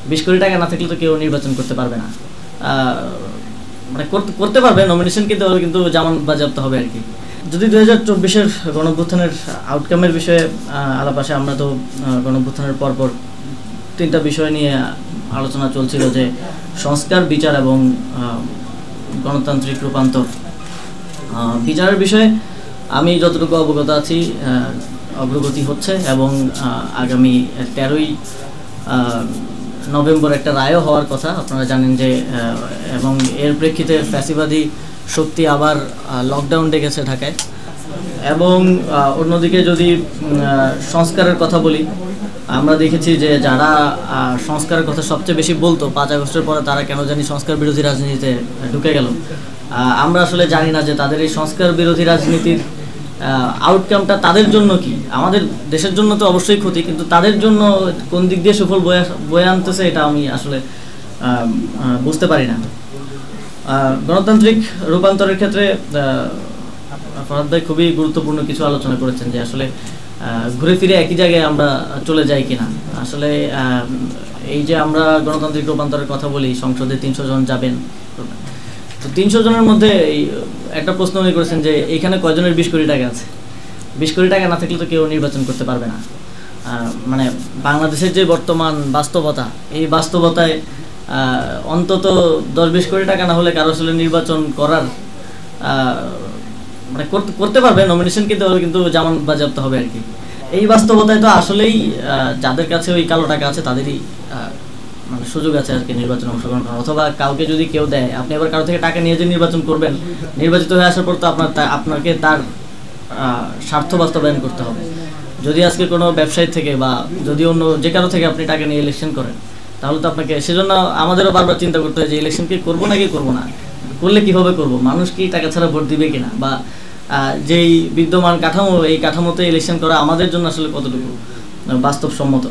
20 কোটি টাকা না থাকলে তো কেউ নির্বাচন করতে পারবে না। মানে করতে পারবে নমিনেশন, কিন্তু জামান বাজেয়াপ্ত হবে আর কি। যদি 2024-এর গণঅভ্যুত্থানের আউটকামের বিষয়ে আলাপ আসে, আমরা তো গণঅভ্যুত্থানের পরপর 3টা বিষয় নিয়ে আলোচনা চলছিল, যে সংস্কার, বিচার এবং গণতান্ত্রিক রূপান্তর। বিচারের বিষয়ে আমি যতটুকু অবগত আছি অগ্রগতি হচ্ছে, এবং আগামী 13ই নভেম্বর একটা রায়ও হওয়ার কথা, আপনারা জানেন যে, এবং এর প্রেক্ষিতে ফ্যাসিবাদী শক্তি আবার লকডাউন ডেকেছে ঢাকায়। এবং অন্যদিকে যদি সংস্কারের কথা বলি, আমরা দেখেছি যে যারা সংস্কারের কথা সবচেয়ে বেশি বলতো 5 আগস্টের পরে, তারা কেন জানি সংস্কার বিরোধী রাজনীতিতে ঢুকে গেল। আমরা আসলে জানি না যে তাদের এই সংস্কার বিরোধী রাজনীতির আউটকামটা তাদের জন্য কি। আমাদের দেশের জন্য তো অবশ্যই ক্ষতি, কিন্তু তাদের জন্য কোন দিক দিয়ে সুফল বয়ে আনতেছে এটা আমি আসলে বুঝতে পারি না। গণতান্ত্রিক রূপান্তরের ক্ষেত্রে ফরহাদ ভাই খুবই গুরুত্বপূর্ণ কিছু আলোচনা করেছেন, যে আসলে ঘুরে ফিরে একই জায়গায় আমরা চলে যাই কিনা। আসলে এই যে আমরা গণতান্ত্রিক রূপান্তরের কথা বলি, সংসদে 300 জন যাবেন, তো 300 জনের মধ্যে একটা প্রশ্ন উনি করেছেন যে এখানে কয়জনের 20 কোটি টাকা আছে। 20 কোটি টাকা না থাকলে তো কেউ নির্বাচন করতে পারবে না। মানে বাংলাদেশের যে বর্তমান বাস্তবতা, এই বাস্তবতায় অন্তত 10-20 কোটি টাকা না হলে কারো আসলে নির্বাচন করার মানে করতে পারবে নমিনেশন, কিন্তু জামান বাজেয়াপ্ত হবে আর কি। এই বাস্তবতায় তো আসলেই যাদের কাছে ওই কালো টাকা আছে তাদেরই মানে সুযোগ আছে আর কি নির্বাচনে অংশগ্রহণ করার। অথবা কাউকে যদি কেউ দেয়, আপনি আবার কারো থেকে টাকা নিয়ে যে নির্বাচন করবেন, নির্বাচিত হয়ে আসার পর তো আপনাকে তার স্বার্থ বাস্তবায়ন করতে হবে। যদি আজকে কোনো ব্যবসায়ী থেকে বা যদি অন্য যে কারো থেকে আপনি টাকা নিয়ে ইলেকশন করেন, তাহলে তো আপনাকে, সেজন্য আমাদেরও বারবার চিন্তা করতে হয় যে ইলেকশন কি করবো নাকি করবো না, করলে কিভাবে করব, মানুষ কি টাকা ছাড়া ভোট দিবে কিনা, বা যেই বিদ্যমান কাঠামো, এই কাঠামোতে ইলেকশন করা আমাদের জন্য আসলে কতটুকু বাস্তবসম্মত।